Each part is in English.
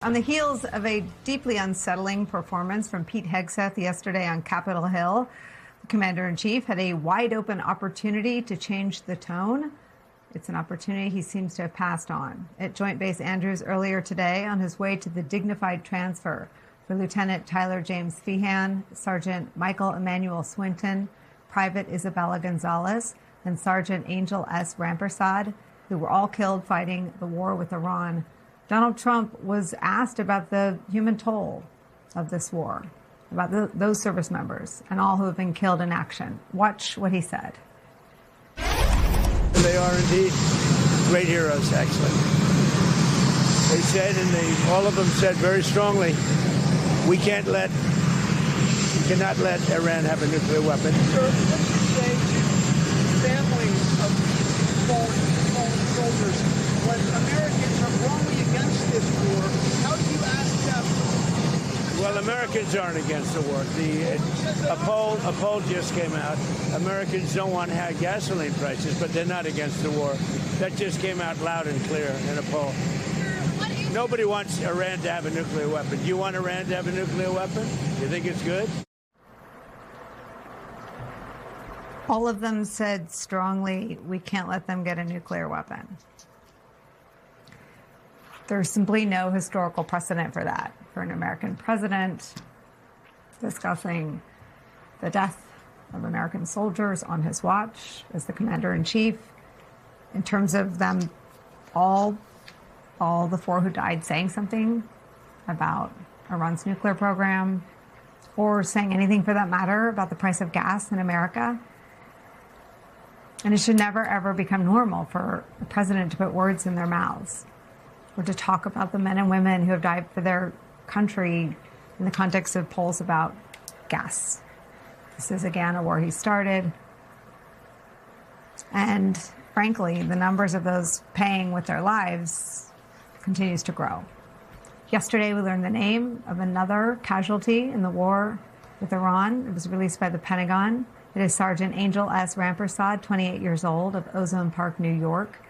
On the heels of a deeply unsettling performance from Pete Hegseth yesterday on Capitol Hill, the commander-in-chief had a wide-open opportunity to change the tone. It's an opportunity he seems to have passed on. At Joint Base Andrews earlier today, on his way to the dignified transfer for Lieutenant Tyler James Feehan, Sergeant Michael Emmanuel Swinton, Private Isabella Gonzalez, and Sergeant Angel S. Rampersad, who were all killed fighting the war with Iran, Donald Trump was asked about the human toll of this war, about those service members and all who have been killed in action. Watch what he said. They are indeed great heroes, actually. They said, and all of them said very strongly, we cannot let Iran have a nuclear weapon. Sir, what do you say to families of fallen soldiers when Americans are wrongly against this war? How do you ask them? Well, Americans aren't against the war. A poll just came out. Americans don't want high gasoline prices, but they're not against the war. That just came out loud and clear in a poll. Nobody wants Iran to have a nuclear weapon. Do you want Iran to have a nuclear weapon? You think it's good? All of them said strongly, we can't let them get a nuclear weapon. There's simply no historical precedent for that, for an American president discussing the death of American soldiers on his watch as the commander-in-chief. In terms of them, all the four who died saying something about Iran's nuclear program, or saying anything for that matter about the price of gas in America. And it should never, ever become normal for a president to put words in their mouths or to talk about the men and women who have died for their country in the context of polls about gas. This is, again, a war he started. And frankly, the numbers of those paying with their lives continues to grow. Yesterday, we learned the name of another casualty in the war with Iran. It was released by the Pentagon. It is Sergeant Angel S. Rampersad, 28 years old, of Ozone Park, New York.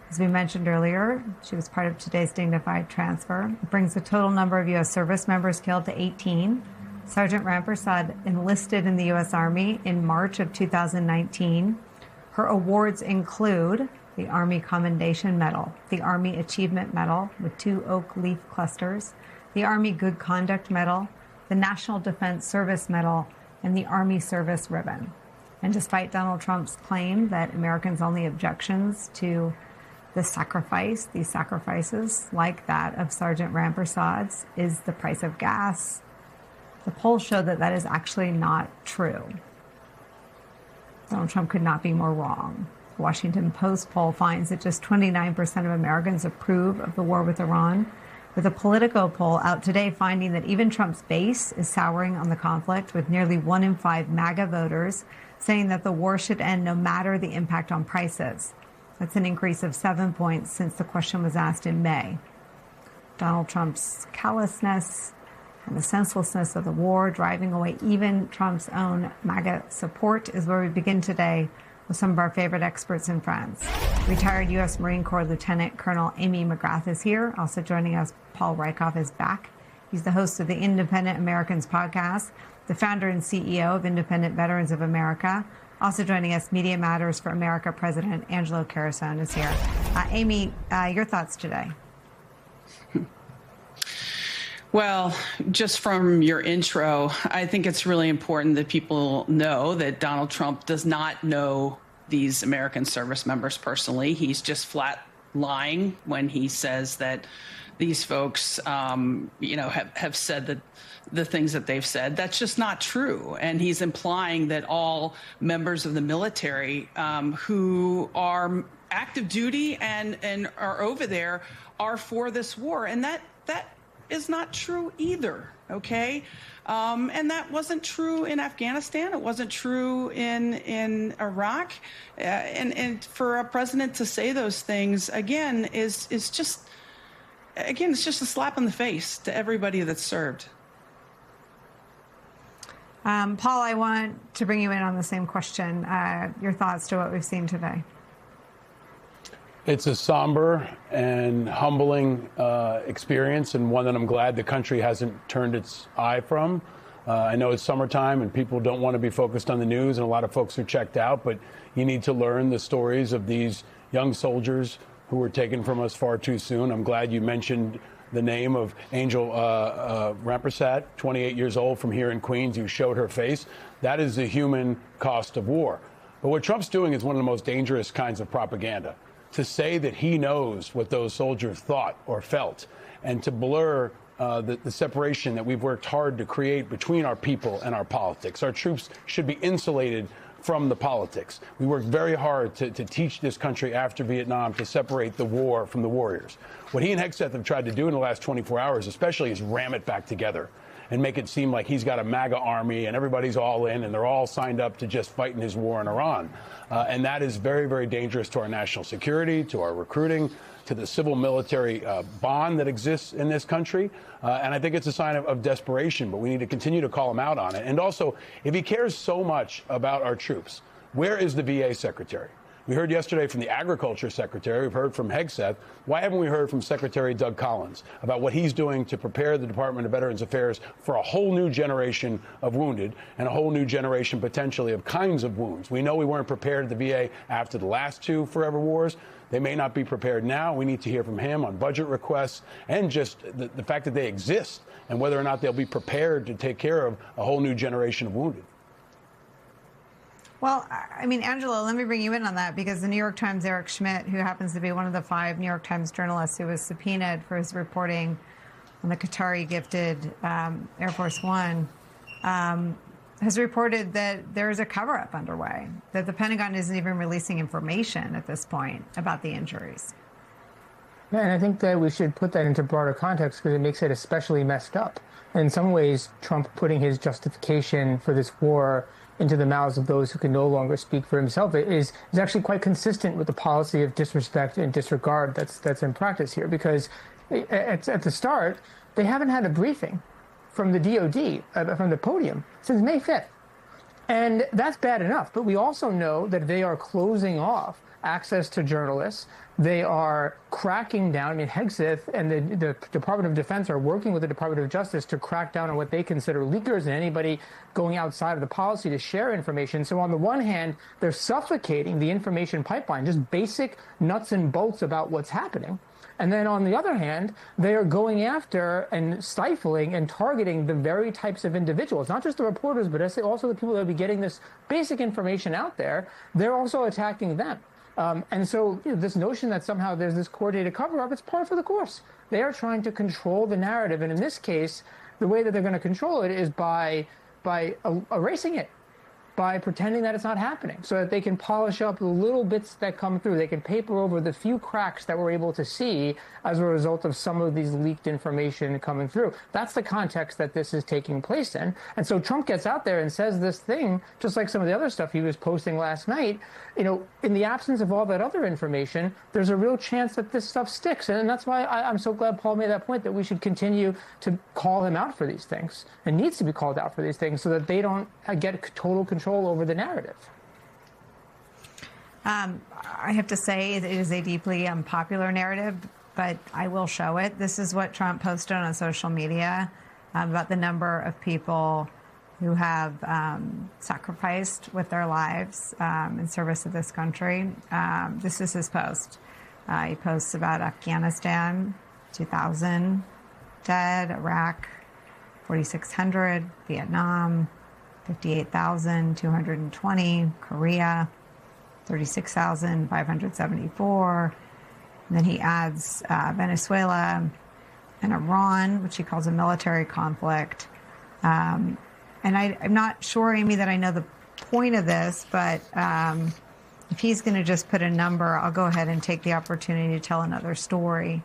As we mentioned earlier, she was part of today's dignified transfer. It brings the total number of U.S. service members killed to 18. Sergeant Rampersad enlisted in the U.S. Army in March of 2019. Her awards include the Army Commendation Medal, the Army Achievement Medal with 2 oak leaf clusters, the Army Good Conduct Medal, the National Defense Service Medal, and the Army Service Ribbon. And despite Donald Trump's claim that Americans' only objections to these sacrifices like that of Sergeant Rampersad's is the price of gas, the polls show that that is actually not true. Donald Trump could not be more wrong. The Washington Post poll finds that just 29% of Americans approve of the war with Iran, with a Politico poll out today finding that even Trump's base is souring on the conflict, with nearly 1 in 5 MAGA voters saying that the war should end no matter the impact on prices. That's an increase of 7 points since the question was asked in May. Donald Trump's callousness and the senselessness of the war driving away even Trump's own MAGA support is where we begin today with some of our favorite experts and friends. Retired U.S. Marine Corps Lieutenant Colonel Amy McGrath is here. Also joining us, Paul Rieckhoff is back. He's the host of the Independent Americans podcast, the founder and CEO of Independent Veterans of America. Also joining us, Media Matters for America President Angelo Carusone is here. Amy, your thoughts today? Well, just from your intro, I think it's really important that people know that Donald Trump does not know these American service members personally. He's just flat lying when he says that these folks, have said that the things that they've said. That's just not true. And he's implying that all members of the military who are active duty and are over there are for this war. And that is not true either, okay? And that wasn't true in Afghanistan. It wasn't true in Iraq. And for a president to say those things, again, is just, again, it's just a slap in the face to everybody that's served. Paul, I want to bring you in on the same question. Your thoughts to what we've seen today. It's a somber and humbling experience, and one that I'm glad the country hasn't turned its eye from. I know it's summertime and people don't want to be focused on the news, and a lot of folks are checked out, but you need to learn the stories of these young soldiers who were taken from us far too soon. I'm glad you mentioned the name of Angel Rampersad, 28 years old, from here in Queens. You showed her face. That is the human cost of war. But what Trump's doing is one of the most dangerous kinds of propaganda. To say that he knows what those soldiers thought or felt, and to blur the separation that we've worked hard to create between our people and our politics. Our troops should be insulated from the politics. We worked very hard to teach this country after Vietnam to separate the war from the warriors. What he and Hegseth have tried to do in the last 24 hours especially is ram it back together and make it seem like he's got a MAGA army and everybody's all in and they're all signed up to just fight in his war in Iran. And that is very, very dangerous to our national security, to our recruiting, to the civil-military bond that exists in this country. And I think it's a sign of desperation, but we need to continue to call him out on it. And also, if he cares so much about our troops, where is the VA secretary? We heard yesterday from the Agriculture Secretary. We've heard from Hegseth. Why haven't we heard from Secretary Doug Collins about what he's doing to prepare the Department of Veterans Affairs for a whole new generation of wounded and a whole new generation potentially of kinds of wounds? We know we weren't prepared at the VA after the last two forever wars. They may not be prepared now. We need to hear from him on budget requests and just the fact that they exist and whether or not they'll be prepared to take care of a whole new generation of wounded. Well, I mean, Angela, let me bring you in on that, because the New York Times' Eric Schmidt, who happens to be one of the 5 New York Times journalists who was subpoenaed for his reporting on the Qatari-gifted Air Force One, has reported that there is a cover-up underway, that the Pentagon isn't even releasing information at this point about the injuries. Yeah, and I think that we should put that into broader context because it makes it especially messed up. In some ways, Trump putting his justification for this war into the mouths of those who can no longer speak for himself is actually quite consistent with the policy of disrespect and disregard that's in practice here. Because at the start, they haven't had a briefing from the DOD, from the podium, since May 5th. And that's bad enough. But we also know that they are closing off access to journalists. They are cracking down. I mean, Hegseth and the Department of Defense are working with the Department of Justice to crack down on what they consider leakers and anybody going outside of the policy to share information. So on the one hand, they're suffocating the information pipeline, just basic nuts and bolts about what's happening. And then on the other hand, they are going after and stifling and targeting the very types of individuals, not just the reporters, but also the people that will be getting this basic information out there. They're also attacking them. And so this notion that somehow there's this coordinated cover-up, it's par for the course. They are trying to control the narrative. And in this case, the way that they're going to control it is by erasing it, by pretending that it's not happening, so that they can polish up the little bits that come through. They can paper over the few cracks that we're able to see as a result of some of these leaked information coming through. That's the context that this is taking place in. And so Trump gets out there and says this thing, just like some of the other stuff he was posting last night. You know, in the absence of all that other information, there's a real chance that this stuff sticks. And that's why I'm so glad Paul made that point, that we should continue to call him out for these things, and needs to be called out for these things, so that they don't get total control over the narrative. I have to say it is a deeply unpopular narrative, but I will show it. This is what Trump posted on social media about the number of people who have sacrificed with their lives in service of this country. This is his post. He posts about Afghanistan, 2,000 dead, Iraq, 4,600, Vietnam, 58,220, Korea, 36,574. And then he adds Venezuela and Iran, which he calls a military conflict. And I'm not sure, Amy, that I know the point of this, but if he's going to just put a number, I'll go ahead and take the opportunity to tell another story.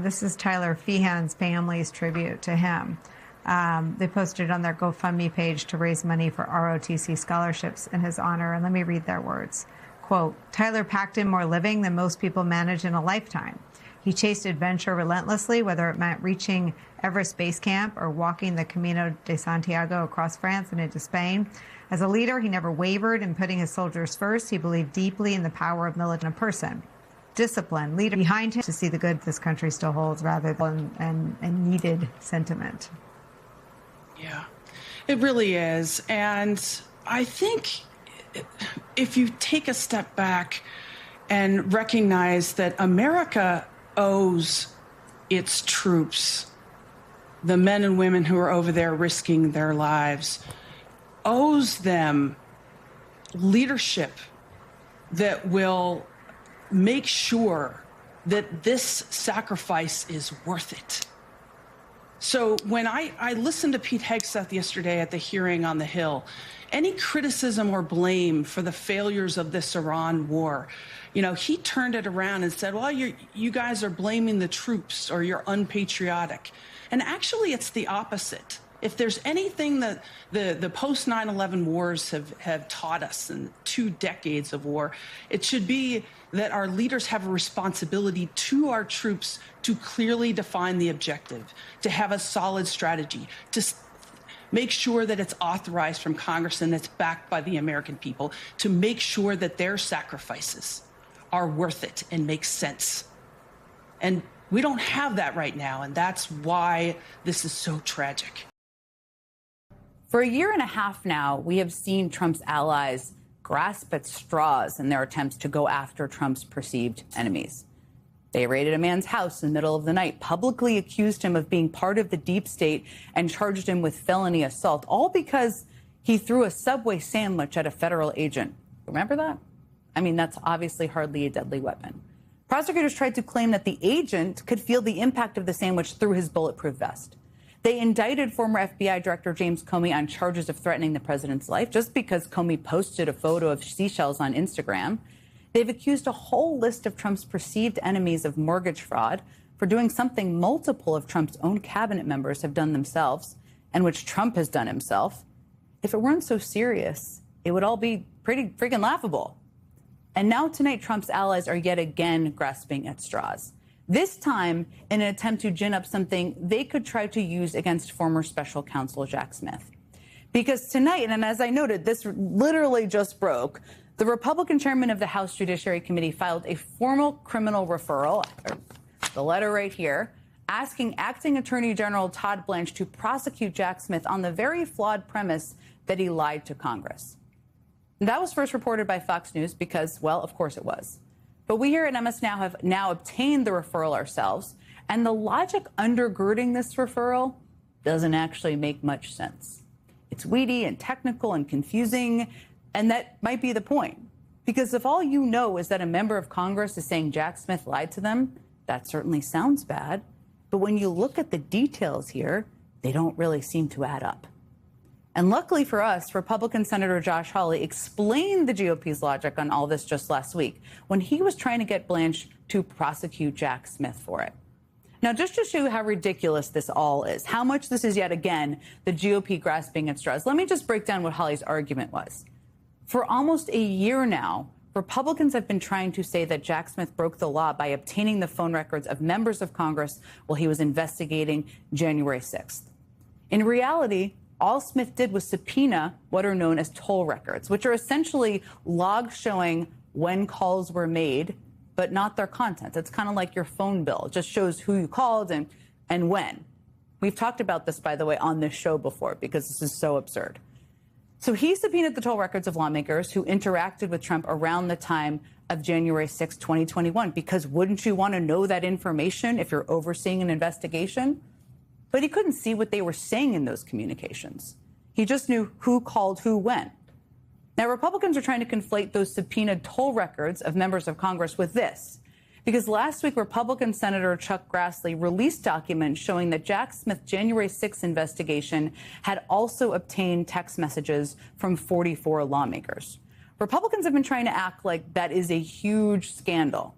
This is Tyler Feehan's family's tribute to him. They posted on their GoFundMe page to raise money for ROTC scholarships in his honor. And let me read their words. Quote, Tyler packed in more living than most people manage in a lifetime. He chased adventure relentlessly, whether it meant reaching Everest Base Camp or walking the Camino de Santiago across France and into Spain. As a leader, he never wavered in putting his soldiers first. He believed deeply in the power of militant person. discipline, leader behind him to see the good this country still holds rather than and needed sentiment. Yeah, it really is. And I think if you take a step back and recognize that America owes its troops, the men and women who are over there risking their lives, owes them leadership that will make sure that this sacrifice is worth it. So when I listened to Pete Hegseth yesterday at the hearing on the Hill, any criticism or blame for the failures of this Iran war, he turned it around and said, well, you guys are blaming the troops or you're unpatriotic. And actually, it's the opposite. If there's anything that the post 9/11 wars have taught us in 2 decades of war, it should be that our leaders have a responsibility to our troops to clearly define the objective, to have a solid strategy, to make sure that it's authorized from Congress and it's backed by the American people, to make sure that their sacrifices are worth it and make sense. And we don't have that right now, and that's why this is so tragic. For a year and a half now, we have seen Trump's allies grasp at straws in their attempts to go after Trump's perceived enemies. They raided a man's house in the middle of the night, publicly accused him of being part of the deep state, and charged him with felony assault, all because he threw a Subway sandwich at a federal agent. Remember that? I mean, that's obviously hardly a deadly weapon. Prosecutors tried to claim that the agent could feel the impact of the sandwich through his bulletproof vest. They indicted former FBI Director James Comey on charges of threatening the president's life just because Comey posted a photo of seashells on Instagram. They've accused a whole list of Trump's perceived enemies of mortgage fraud for doing something multiple of Trump's own cabinet members have done themselves and which Trump has done himself. If it weren't so serious, it would all be pretty freaking laughable. And now tonight, Trump's allies are yet again grasping at straws. This time in an attempt to gin up something they could try to use against former special counsel Jack Smith. Because tonight, and as I noted, this literally just broke, the Republican chairman of the House Judiciary Committee filed a formal criminal referral, the letter right here, asking acting Attorney General Todd Blanche to prosecute Jack Smith on the very flawed premise that he lied to Congress. And that was first reported by Fox News because, well, of course it was. But we here at MS Now have now obtained the referral ourselves, and the logic undergirding this referral doesn't actually make much sense. It's weedy and technical and confusing, and that might be the point. Because if all you know is that a member of Congress is saying Jack Smith lied to them, that certainly sounds bad. But when you look at the details here, they don't really seem to add up. And luckily for us, Republican Senator Josh Hawley explained the GOP's logic on all this just last week when he was trying to get Blanche to prosecute Jack Smith for it. Now, just to show you how ridiculous this all is, how much this is yet again the GOP grasping at straws, let me just break down what Hawley's argument was. For almost a year now, Republicans have been trying to say that Jack Smith broke the law by obtaining the phone records of members of Congress while he was investigating January 6th. In reality, all Smith did was subpoena what are known as toll records, which are essentially logs showing when calls were made, but not their content. It's kind of like your phone bill. It just shows who you called and when. We've talked about this, by the way, on this show before because this is so absurd. So he subpoenaed the toll records of lawmakers who interacted with Trump around the time of January 6, 2021, because wouldn't you want to know that information if you're overseeing an investigation? But he couldn't see what they were saying in those communications. He just knew who called who when. Now, Republicans are trying to conflate those subpoenaed toll records of members of Congress with this, because last week, Republican Senator Chuck Grassley released documents showing that Jack Smith's January 6 investigation had also obtained text messages from 44 lawmakers. Republicans have been trying to act like that is a huge scandal.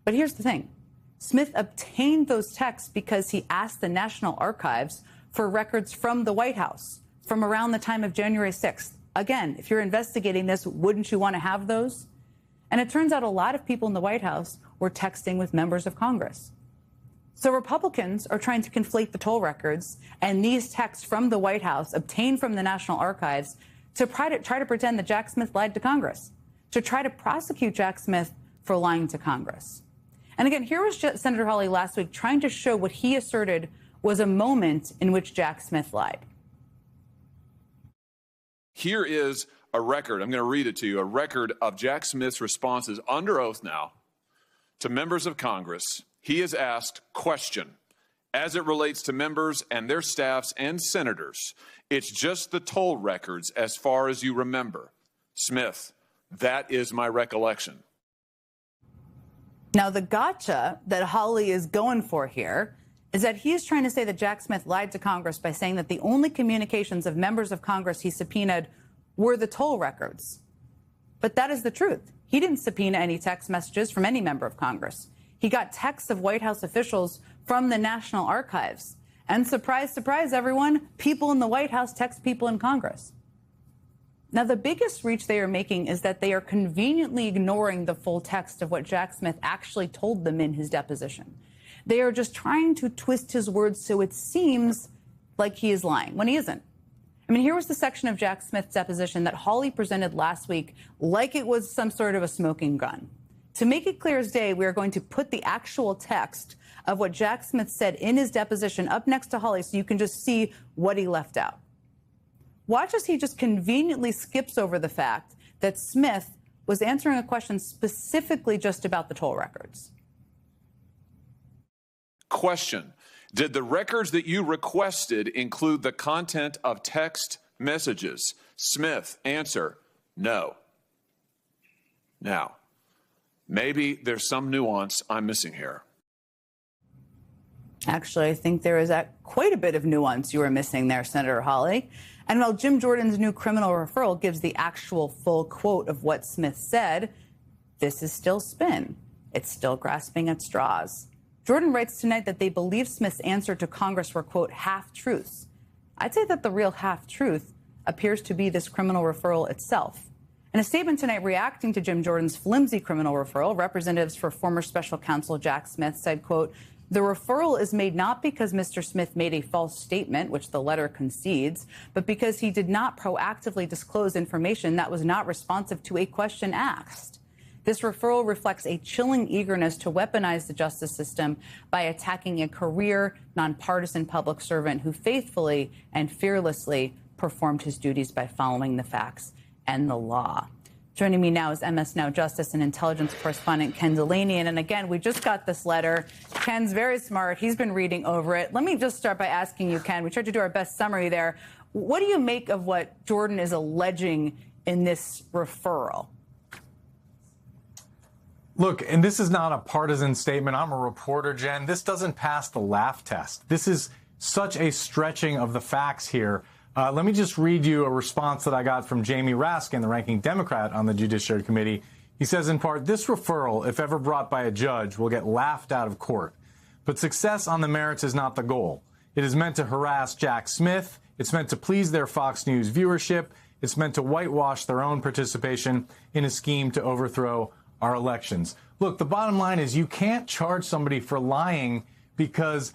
But here's the thing. Smith obtained those texts because he asked the National Archives for records from the White House from around the time of January 6th. Again, if you're investigating this, wouldn't you want to have those? And it turns out a lot of people in the White House were texting with members of Congress. So Republicans are trying to conflate the toll records and these texts from the White House obtained from the National Archives to try to pretend that Jack Smith lied to Congress, to try to prosecute Jack Smith for lying to Congress. And again, here was Senator Hawley last week trying to show what he asserted was a moment in which Jack Smith lied. Here is a record. I'm going to read it to you. A record of Jack Smith's responses under oath now to members of Congress. He is asked, question, as it relates to members and their staffs and senators, it's just the toll records as far as you remember. Smith, that is my recollection. Now, the gotcha that Hawley is going for here is that he's trying to say that Jack Smith lied to Congress by saying that the only communications of members of Congress he subpoenaed were the toll records. But that is the truth. He didn't subpoena any text messages from any member of Congress. He got texts of White House officials from the National Archives. And surprise, surprise, everyone, people in the White House text people in Congress. Now, the biggest reach they are making is that they are conveniently ignoring the full text of what Jack Smith actually told them in his deposition. They are just trying to twist his words so it seems like he is lying when he isn't. I mean, here was the section of Jack Smith's deposition that Hawley presented last week like it was some sort of a smoking gun. To make it clear as day, we are going to put the actual text of what Jack Smith said in his deposition up next to Hawley so you can just see what he left out. Watch as he just conveniently skips over the fact that Smith was answering a question specifically just about the toll records. Question, did the records that you requested include the content of text messages? Smith, answer, no. Now, maybe there's some nuance I'm missing here. Actually, I think there is quite a bit of nuance you were missing there, Senator Hawley. And while Jim Jordan's new criminal referral gives the actual full quote of what Smith said, this is still spin. It's still grasping at straws. Jordan writes tonight that they believe Smith's answer to Congress were, quote, half-truths. I'd say that the real half-truth appears to be this criminal referral itself. In a statement tonight reacting to Jim Jordan's flimsy criminal referral, representatives for former special counsel Jack Smith said, quote, the referral is made not because Mr. Smith made a false statement, which the letter concedes, but because he did not proactively disclose information that was not responsive to a question asked. This referral reflects a chilling eagerness to weaponize the justice system by attacking a career, nonpartisan public servant who faithfully and fearlessly performed his duties by following the facts and the law. Joining me now is MS Now Justice and Intelligence correspondent Ken Delaney. And again, we just got this letter. Ken's very smart. He's been reading over it. Let me just start by asking you, Ken, we tried to do our best summary there. What do you make of what Jordan is alleging in this referral? Look, and this is not a partisan statement. I'm a reporter, Jen. This doesn't pass the laugh test. This is such a stretching of the facts here. Let me just read you a response that I got from Jamie Raskin, the ranking Democrat on the Judiciary Committee. He says, in part, this referral, if ever brought by a judge, will get laughed out of court. But success on the merits is not the goal. It is meant to harass Jack Smith. It's meant to please their Fox News viewership. It's meant to whitewash their own participation in a scheme to overthrow our elections. Look, the bottom line is you can't charge somebody for lying because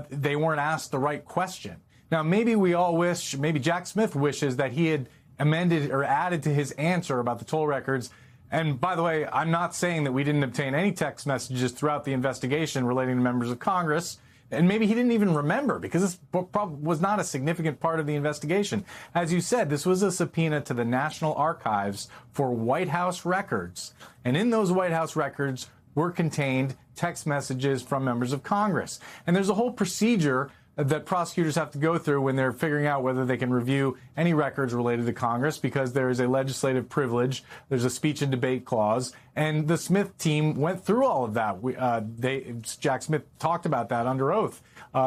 they weren't asked the right question. Now, maybe we all wish, maybe Jack Smith wishes that he had amended or added to his answer about the toll records. And by the way, I'm not saying that we didn't obtain any text messages throughout the investigation relating to members of Congress. And maybe he didn't even remember because this was not a significant part of the investigation. As you said, this was a subpoena to the National Archives for White House records. And in those White House records were contained text messages from members of Congress. And there's a whole procedure that prosecutors have to go through when they're figuring out whether they can review any records related to Congress because there is a legislative privilege. There's a speech and debate clause. And the Smith team went through all of that. Jack Smith talked about that under oath.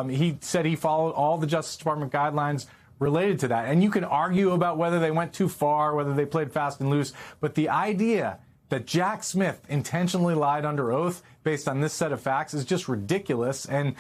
He said he followed all the Justice Department guidelines related to that. And you can argue about whether they went too far, whether they played fast and loose. But the idea that Jack Smith intentionally lied under oath based on this set of facts is just ridiculous. And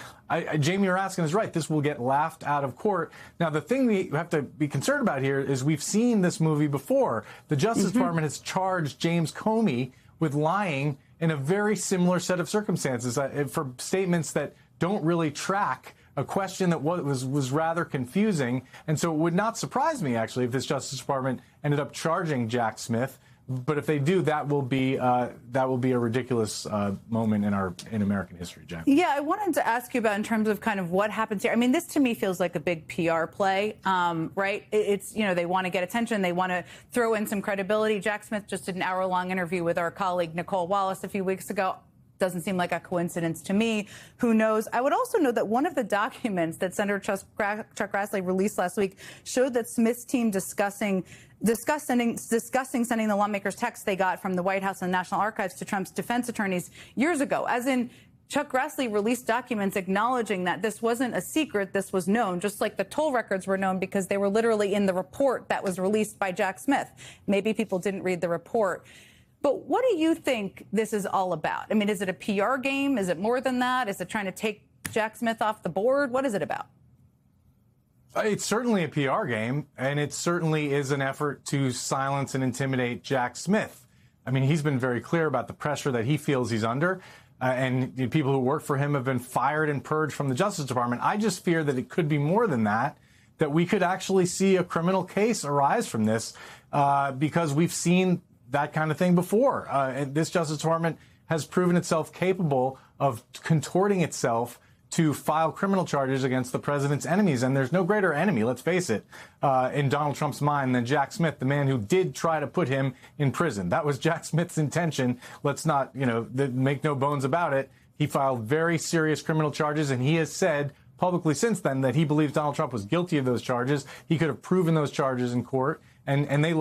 Jamie Raskin is right. This will get laughed out of court. Now, the thing we have to be concerned about here is we've seen this movie before. The Justice Department has charged James Comey with lying in a very similar set of circumstances for statements that don't really track a question that was rather confusing. And so it would not surprise me, actually, if this Justice Department ended up charging Jack Smith But if they do, that will be a ridiculous moment in American history, Jen. Yeah, I wanted to ask you about in terms of kind of what happens here. I mean, this to me feels like a big PR play, right? It's, they want to get attention. They want to throw in some credibility. Jack Smith just did an hour-long interview with our colleague Nicole Wallace a few weeks ago. Doesn't seem like a coincidence to me. Who knows? I would also know that one of the documents that Senator Chuck Grassley released last week showed that Smith's team discussing sending the lawmakers' texts they got from the White House and National Archives to Trump's defense attorneys years ago. As in, Chuck Grassley released documents acknowledging that this wasn't a secret, this was known, just like the toll records were known because they were literally in the report that was released by Jack Smith. Maybe people didn't read the report. But what do you think this is all about? I mean, is it a PR game? Is it more than that? Is it trying to take Jack Smith off the board? What is it about? It's certainly a PR game, and it certainly is an effort to silence and intimidate Jack Smith. I mean, he's been very clear about the pressure that he feels he's under, and people who work for him have been fired and purged from the Justice Department. I just fear that it could be more than that, that we could actually see a criminal case arise from this because we've seen that kind of thing before. And this Justice Department has proven itself capable of contorting itself to file criminal charges against the president's enemies. And there's no greater enemy, let's face it, in Donald Trump's mind than Jack Smith, the man who did try to put him in prison. That was Jack Smith's intention. Let's not, make no bones about it. He filed very serious criminal charges, and he has said publicly since then that he believes Donald Trump was guilty of those charges. He could have proven those charges in court, and they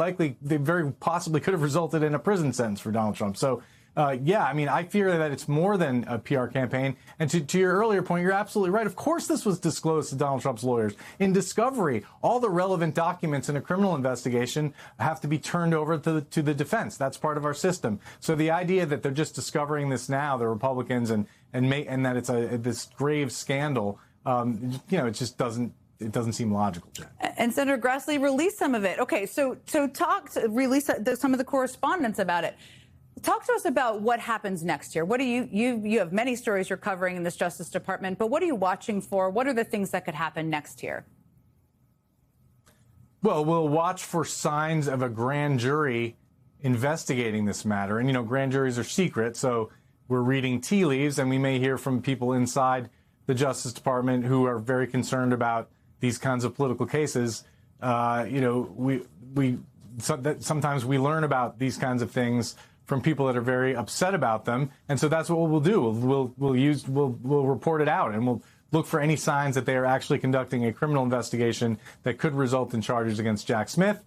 very possibly could have resulted in a prison sentence for Donald Trump. So, I fear that it's more than a PR campaign. And to your earlier point, you're absolutely right. Of course, this was disclosed to Donald Trump's lawyers. In discovery, all the relevant documents in a criminal investigation have to be turned over to the defense. That's part of our system. So the idea that they're just discovering this now, the Republicans, and that it's this grave scandal, it just doesn't seem logical, Jen. And Senator Grassley released some of it. Okay, so release some of the correspondence about it. Talk to us about what happens next year. What do you have many stories you're covering in this Justice Department, but what are you watching for? What are the things that could happen next year? Well, we'll watch for signs of a grand jury investigating this matter. And, grand juries are secret, so we're reading tea leaves, and we may hear from people inside the Justice Department who are very concerned about these kinds of political cases. Sometimes we learn about these kinds of things from people that are very upset about them, and so that's what we'll do. We'll report it out, and we'll look for any signs that they are actually conducting a criminal investigation that could result in charges against Jack Smith.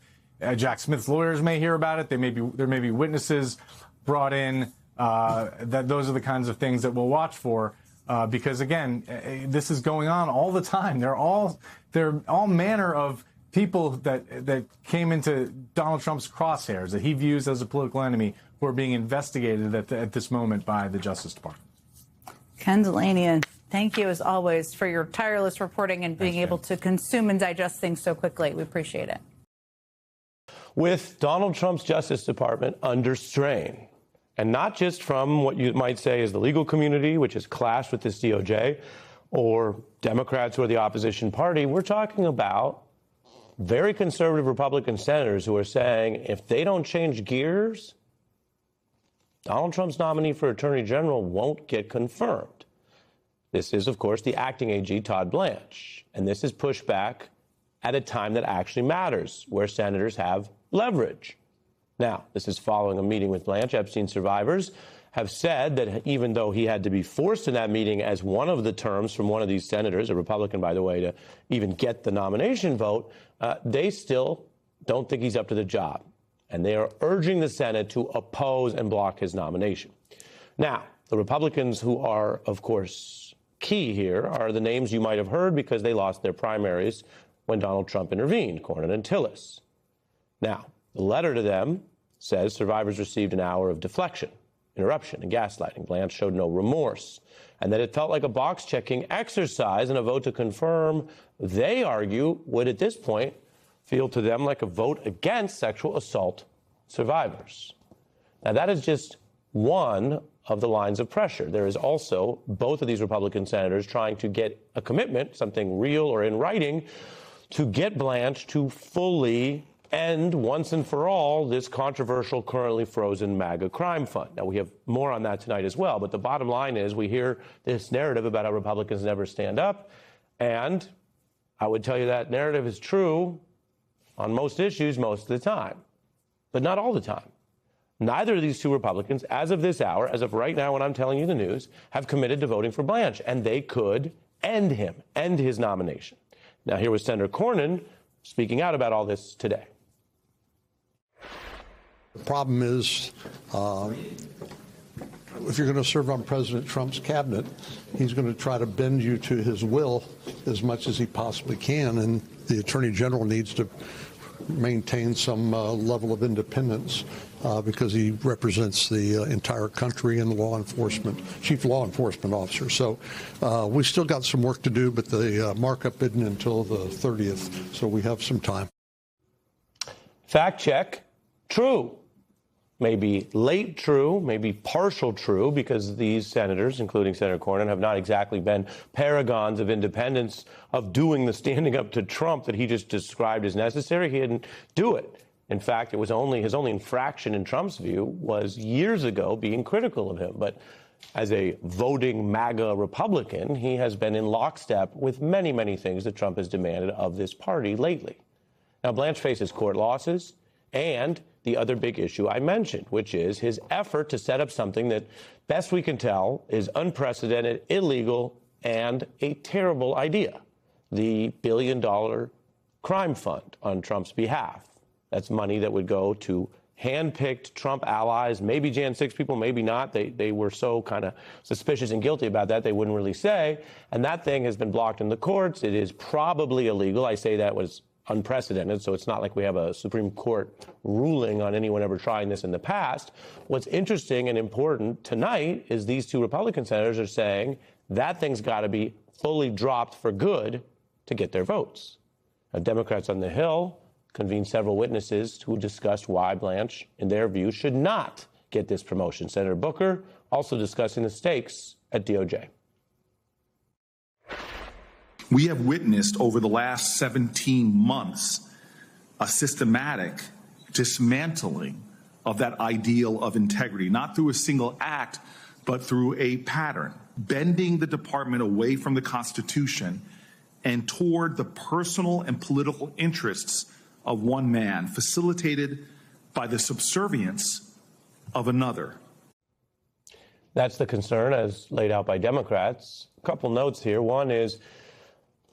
Jack Smith's lawyers may hear about it. There may be witnesses brought in. Those are the kinds of things that we'll watch for, because again, this is going on all the time. They're all manner of people that came into Donald Trump's crosshairs that he views as a political enemy who are being investigated at this moment by the Justice Department. Ken Dilanian, thank you as always for your tireless reporting and being able to consume and digest things so quickly. We appreciate it. With Donald Trump's Justice Department under strain, and not just from what you might say is the legal community, which has clashed with this DOJ, or Democrats who are the opposition party, we're talking about very conservative Republican senators who are saying if they don't change gears, Donald Trump's nominee for Attorney General won't get confirmed. This is, of course, the acting AG, Todd Blanche. And this is pushback at a time that actually matters, where senators have leverage. Now, this is following a meeting with Blanche. Epstein survivors have said that even though he had to be forced in that meeting as one of the terms from one of these senators, a Republican, by the way, to even get the nomination vote, they still don't think he's up to the job. And they are urging the Senate to oppose and block his nomination. Now, the Republicans who are, of course, key here are the names you might have heard because they lost their primaries when Donald Trump intervened, Cornyn and Tillis. Now, the letter to them says survivors received an hour of deflection, interruption, and gaslighting. Blanche showed no remorse, and that it felt like a box-checking exercise, and a vote to confirm, they argue, would at this point feel to them like a vote against sexual assault survivors. Now, that is just one of the lines of pressure. There is also both of these Republican senators trying to get a commitment, something real or in writing, to get Blanche to fully end once and for all this controversial, currently frozen MAGA crime fund. Now, we have more on that tonight as well, but the bottom line is we hear this narrative about how Republicans never stand up, and I would tell you that narrative is true on most issues most of the time, but not all the time. Neither of these two Republicans, as of this hour, as of right now when I'm telling you the news, have committed to voting for Blanche, and they could end his nomination. Now, here was Senator Cornyn speaking out about all this today. The problem is, if you're going to serve on President Trump's cabinet, he's going to try to bend you to his will as much as he possibly can, and the Attorney General needs to maintain some level of independence because he represents the entire country and law enforcement, chief law enforcement officer. So we still got some work to do, but the markup isn't until the 30th, so we have some time. Fact check, true. Maybe late true, maybe partial true, because these senators, including Senator Cornyn, have not exactly been paragons of independence, of doing the standing up to Trump that he just described as necessary. He didn't do it. In fact, it was his only infraction in Trump's view was years ago being critical of him. But as a voting MAGA Republican, he has been in lockstep with many, many things that Trump has demanded of this party lately. Now, Blanche faces court losses and the other big issue I mentioned, which is his effort to set up something that, best we can tell, is unprecedented, illegal, and a terrible idea, the billion-dollar crime fund on Trump's behalf. That's money that would go to hand-picked Trump allies, maybe Jan 6 people, maybe not. They were so kind of suspicious and guilty about that, they wouldn't really say. And that thing has been blocked in the courts. It is probably illegal. I say that was unprecedented, so it's not like we have a Supreme Court ruling on anyone ever trying this in the past. What's interesting and important tonight is these two Republican senators are saying that thing's got to be fully dropped for good to get their votes. Now, Democrats on the Hill convened several witnesses who discussed why Blanche, in their view, should not get this promotion. Senator Booker also discussing the stakes at DOJ. We have witnessed over the last 17 months a systematic dismantling of that ideal of integrity, not through a single act, but through a pattern, bending the department away from the Constitution and toward the personal and political interests of one man, facilitated by the subservience of another. That's the concern as laid out by Democrats. A couple notes here. One is,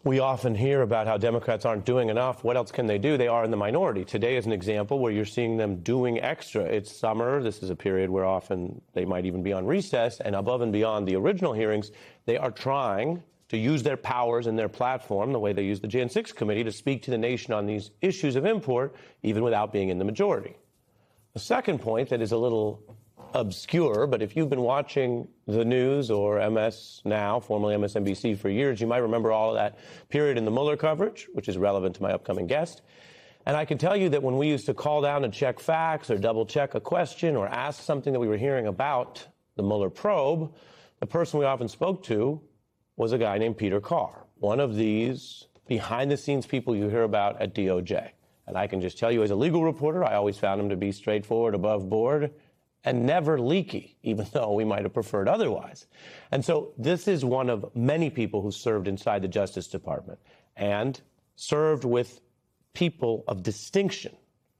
we often hear about how Democrats aren't doing enough. What else can they do? They are in the minority. Today is an example where you're seeing them doing extra. It's summer. This is a period where often they might even be on recess. And above and beyond the original hearings, they are trying to use their powers and their platform, the way they use the Jan 6 committee, to speak to the nation on these issues of import, even without being in the majority. The second point that is a little obscure, but if you've been watching the news or MS Now, formerly MSNBC, for years, you might remember all of that period in the Mueller coverage, which is relevant to my upcoming guest. And I can tell you that when we used to call down and check facts or double check a question or ask something that we were hearing about the Mueller probe, the person we often spoke to was a guy named Peter Carr, one of these behind-the-scenes people you hear about at DOJ. And I can just tell you, as a legal reporter, I always found him to be straightforward, above board, and never leaky, even though we might have preferred otherwise. And so this is one of many people who served inside the Justice Department and served with people of distinction.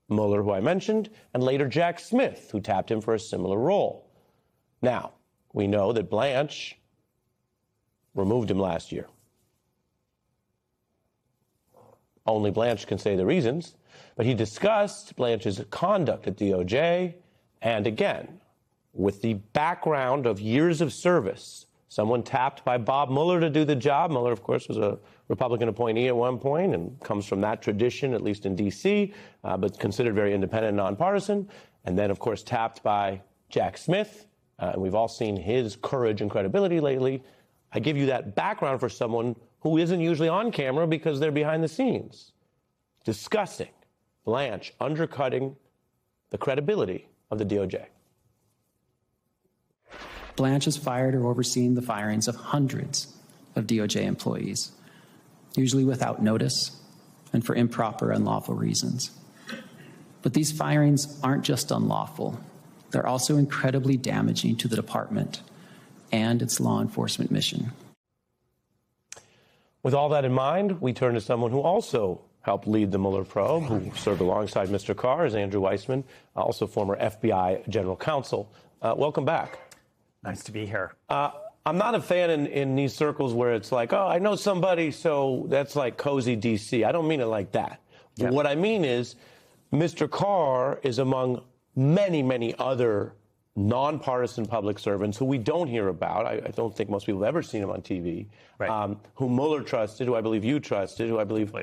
Mueller, who I mentioned, and later Jack Smith, who tapped him for a similar role. Now, we know that Blanche removed him last year. Only Blanche can say the reasons, but he discussed Blanche's conduct at DOJ, and again, with the background of years of service, someone tapped by Bob Mueller to do the job. Mueller, of course, was a Republican appointee at one point and comes from that tradition, at least in D.C., but considered very independent and nonpartisan. And then, of course, tapped by Jack Smith. And we've all seen his courage and credibility lately. I give you that background for someone who isn't usually on camera because they're behind the scenes, discussing Blanche undercutting the credibility of the DOJ. Blanche has fired or overseen the firings of hundreds of DOJ employees, usually without notice and for improper, unlawful reasons. But these firings aren't just unlawful. They're also incredibly damaging to the department and its law enforcement mission. With all that in mind, we turn to someone who also helped lead the Mueller probe, who served alongside Mr. Carr, is Andrew Weissmann, also former FBI general counsel. Welcome back. Nice to be here. I'm not a fan in these circles where it's like, oh, I know somebody, so that's like cozy DC. I don't mean it like that. Yep. What I mean is Mr. Carr is among many, many other nonpartisan public servants who we don't hear about. I don't think most people have ever seen him on TV, right. Who Mueller trusted, who I believe you trusted, who I believe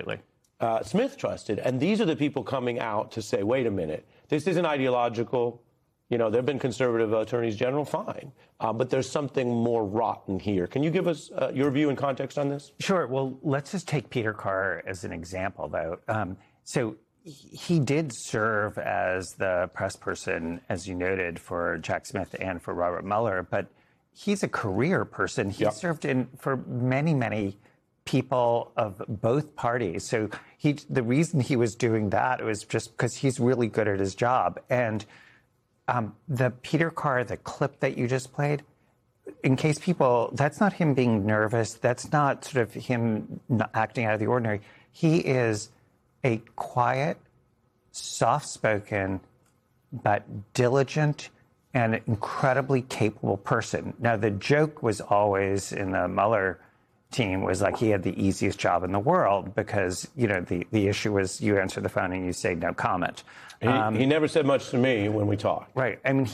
Smith trusted. And these are the people coming out to say, wait a minute, this isn't ideological. You know, there have been conservative attorneys general, fine. But there's something more rotten here. Can you give us your view and context on this? Sure. Well, let's just take Peter Carr as an example, though. So he did serve as the press person, as you noted, for Jack Smith and for Robert Mueller, but he's a career person. He served for many, many people of both parties. So the reason he was doing that was just because he's really good at his job. And the Peter Carr, the clip that you just played, in case people, that's not him being nervous. That's not sort of him not acting out of the ordinary. He is a quiet, soft-spoken, but diligent and incredibly capable person. Now, the joke was always in the Mueller team was like he had the easiest job in the world because, you know, the issue was you answer the phone and you say no comment. He never said much to me when we talked. Right. I mean,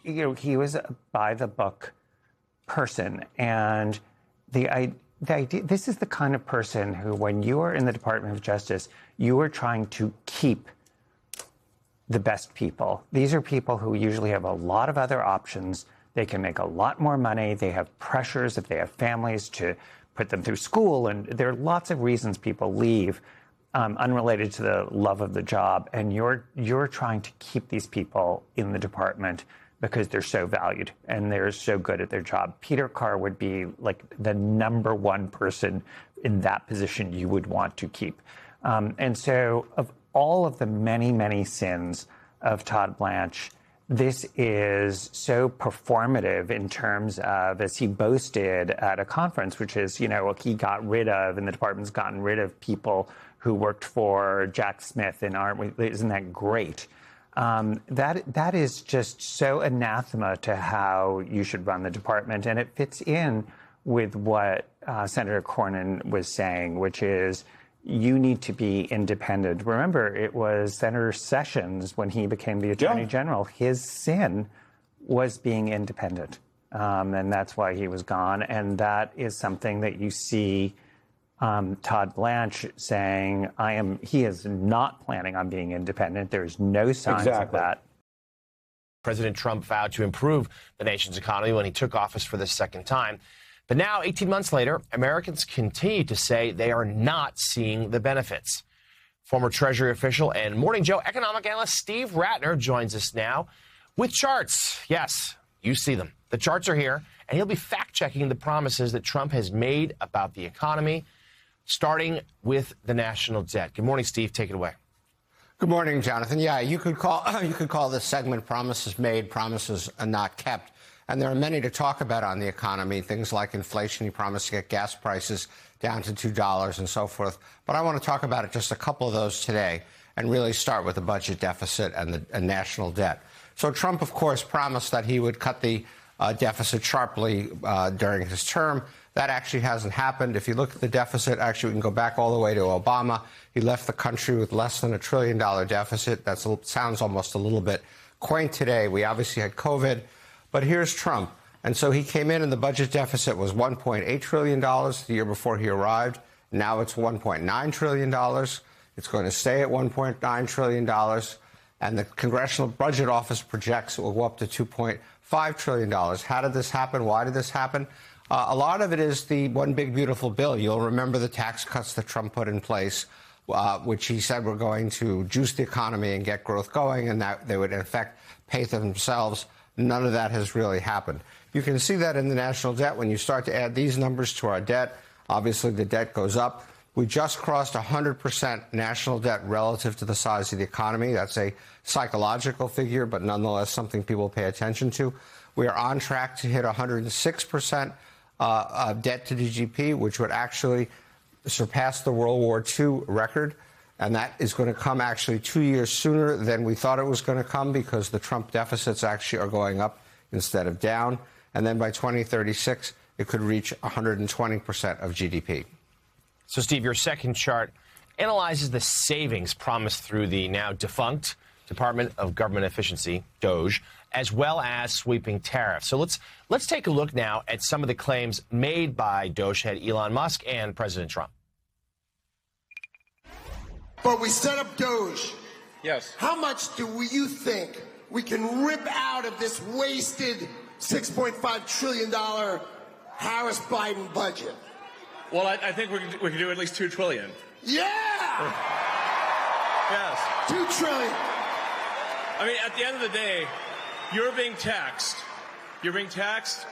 he was a by-the-book person. And the idea, this is the kind of person who, when you are in the Department of Justice, you are trying to keep the best people. These are people who usually have a lot of other options. They can make a lot more money. They have pressures if they have families to put them through school. And there are lots of reasons people leave unrelated to the love of the job. And you're trying to keep these people in the department because they're so valued and they're so good at their job. Peter Carr would be like the number one person in that position you would want to keep. And so of all of the many, many sins of Todd Blanche, this is so performative in terms of, as he boasted at a conference, which is, you know, he got rid of, and the department's gotten rid of people who worked for Jack Smith, and isn't that great? That is just so anathema to how you should run the department, and it fits in with what Senator Cornyn was saying, which is you need to be independent. Remember, it was Senator Sessions, when he became the Attorney General, his sin was being independent, and that's why he was gone. And that is something that you see Todd Blanche saying, he is not planning on being independent. There's no signs of that. President Trump vowed to improve the nation's economy when he took office for the second time. But now, 18 months later, Americans continue to say they are not seeing the benefits. Former Treasury official and Morning Joe economic analyst Steve Rattner joins us now with charts. Yes, you see them. The charts are here, and he'll be fact-checking the promises that Trump has made about the economy, starting with the national debt. Good morning, Steve. Take it away. Good morning, Jonathan. Yeah, you could call this segment "Promises Made, Promises Not Kept." And there are many to talk about on the economy, things like inflation. He promised to get gas prices down to $2 and so forth. But I want to talk about just a couple of those today and really start with the budget deficit and the national debt. So Trump, of course, promised that he would cut the deficit sharply during his term. That actually hasn't happened. If you look at the deficit, actually, we can go back all the way to Obama. He left the country with less than $1 trillion deficit. That sounds almost a little bit quaint today. We obviously had COVID. But here's Trump. And so he came in and the budget deficit was $1.8 trillion the year before he arrived. Now it's $1.9 trillion. It's going to stay at $1.9 trillion. And the Congressional Budget Office projects it will go up to $2.5 trillion. How did this happen? Why did this happen? A lot of it is the one big beautiful bill. You'll remember the tax cuts that Trump put in place, which he said were going to juice the economy and get growth going, and that they would, in effect, pay for themselves. None of that has really happened. You can see that in the national debt when you start to add these numbers to our debt. Obviously, the debt goes up. We just crossed 100% national debt relative to the size of the economy. That's a psychological figure, but nonetheless something people pay attention to. We are on track to hit 106% debt to GDP, which would actually surpass the World War II record. And that is going to come actually 2 years sooner than we thought it was going to come, because the Trump deficits actually are going up instead of down. And then by 2036, it could reach 120% of GDP. So, Steve, your second chart analyzes the savings promised through the now defunct Department of Government Efficiency, DOGE, as well as sweeping tariffs. So let's take a look now at some of the claims made by DOGE head Elon Musk and President Trump. But we set up DOGE. Yes. How much do you think we can rip out of this wasted $6.5 trillion Harris-Biden budget? Well, I think we can do at least $2 trillion. Yeah! Yes. $2 trillion. I mean, at the end of the day, you're being taxed. You're being taxed.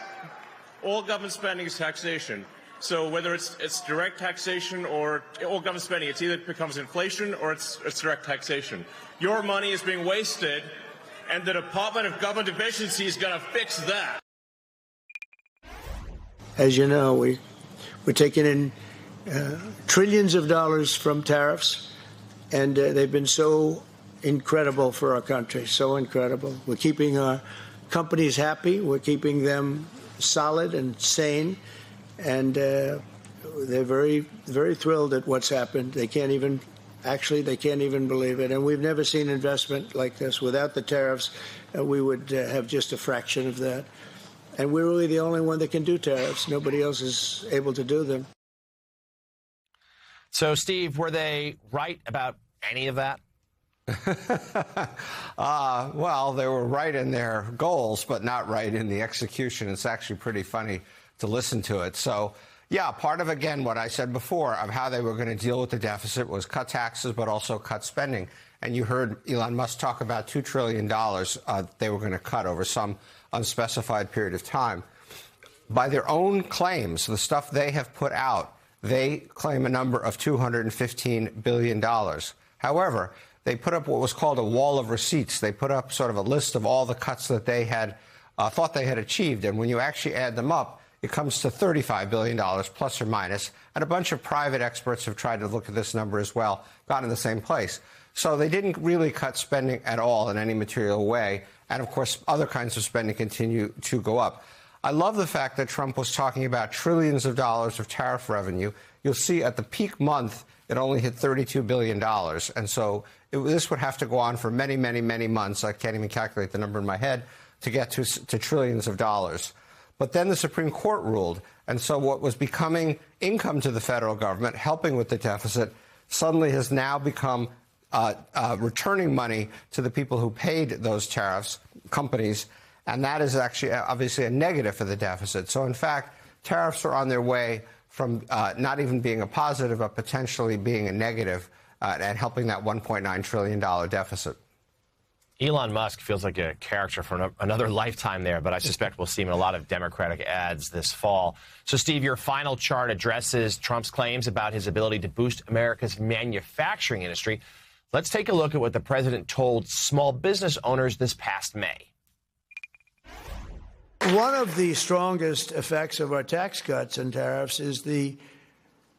All government spending is taxation. So whether it's direct taxation or all government spending, it either becomes inflation or it's direct taxation. Your money is being wasted, and the Department of Government Efficiency is going to fix that. As you know, we're taking in trillions of dollars from tariffs, and they've been so incredible for our country, so incredible. We're keeping our companies happy. We're keeping them solid and sane, and they're very, very thrilled at what's happened. They can't even believe it. And we've never seen investment like this. Without the tariffs, we would have just a fraction of that. And we're really the only one that can do tariffs. Nobody else is able to do them. So, Steve, were they right about any of that? Well, they were right in their goals, but not right in the execution. It's actually pretty funny to listen to it. So, yeah, part of, again, what I said before of how they were going to deal with the deficit was cut taxes, but also cut spending. And you heard Elon Musk talk about $2 trillion they were going to cut over some unspecified period of time. By their own claims, the stuff they have put out, they claim a number of $215 billion. However, they put up what was called a wall of receipts. They put up sort of a list of all the cuts that they had thought they had achieved. And when you actually add them up, it comes to $35 billion, plus or minus. And a bunch of private experts have tried to look at this number as well, got in the same place. So they didn't really cut spending at all in any material way. And, of course, other kinds of spending continue to go up. I love the fact that Trump was talking about trillions of dollars of tariff revenue. You'll see at the peak month, it only hit $32 billion. And so this would have to go on for many, many, many months. I can't even calculate the number in my head to get to trillions of dollars. But then the Supreme Court ruled. And so what was becoming income to the federal government, helping with the deficit, suddenly has now become returning money to the people who paid those tariffs, companies. And that is actually obviously a negative for the deficit. So, in fact, tariffs are on their way from not even being a positive, but potentially being a negative and helping that $1.9 trillion deficit. Elon Musk feels like a character from another lifetime there, but I suspect we'll see him in a lot of Democratic ads this fall. So, Steve, your final chart addresses Trump's claims about his ability to boost America's manufacturing industry. Let's take a look at what the president told small business owners this past May. One of the strongest effects of our tax cuts and tariffs is the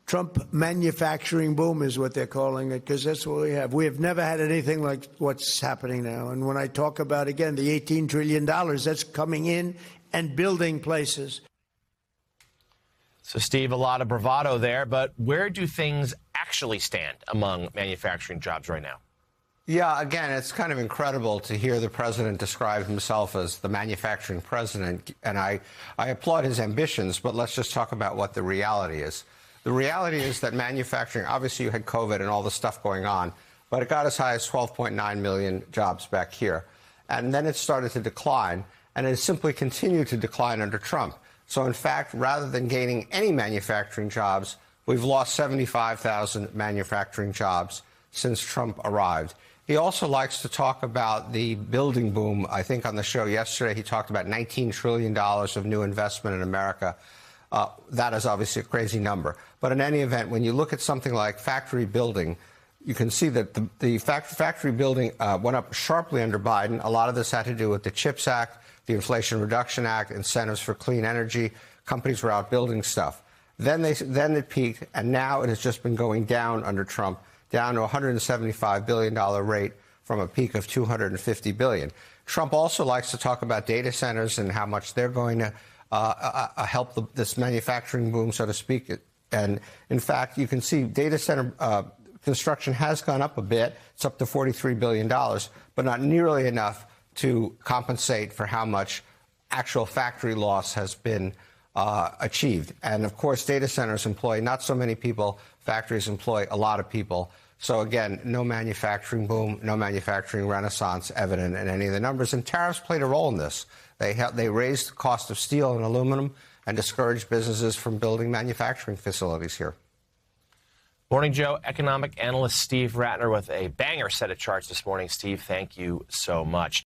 Trump manufacturing boom, is what they're calling it, because that's what we have. We have never had anything like what's happening now. And when I talk about, again, the $18 trillion, that's coming in and building places. So, Steve, a lot of bravado there, but where do things actually stand among manufacturing jobs right now? Yeah, again, it's kind of incredible to hear the president describe himself as the manufacturing president, and I applaud his ambitions, but let's just talk about what the reality is. The reality is that manufacturing, obviously you had COVID and all the stuff going on, but it got as high as 12.9 million jobs back here. And then it started to decline, and it simply continued to decline under Trump. So, in fact, rather than gaining any manufacturing jobs, we've lost 75,000 manufacturing jobs since Trump arrived. He also likes to talk about the building boom. I think on the show yesterday, he talked about $19 trillion of new investment in America. That is obviously a crazy number. But in any event, when you look at something like factory building, you can see that the factory building went up sharply under Biden. A lot of this had to do with the CHIPS Act, the Inflation Reduction Act, incentives for clean energy. Companies were out building stuff. Then it peaked, and now it has just been going down under Trump, down to a $175 billion rate from a peak of $250 billion. Trump also likes to talk about data centers and how much they're going to help this manufacturing boom, so to speak. And in fact, you can see data center construction has gone up a bit. It's up to $43 billion, but not nearly enough to compensate for how much actual factory loss has been achieved. And of course, data centers employ not so many people. Factories employ a lot of people. So again, no manufacturing boom, no manufacturing renaissance evident in any of the numbers. And tariffs played a role in this. They raised the cost of steel and aluminum and discouraged businesses from building manufacturing facilities here. Morning, Joe. Economic analyst Steve Rattner with a banger set of charts this morning. Steve, thank you so much.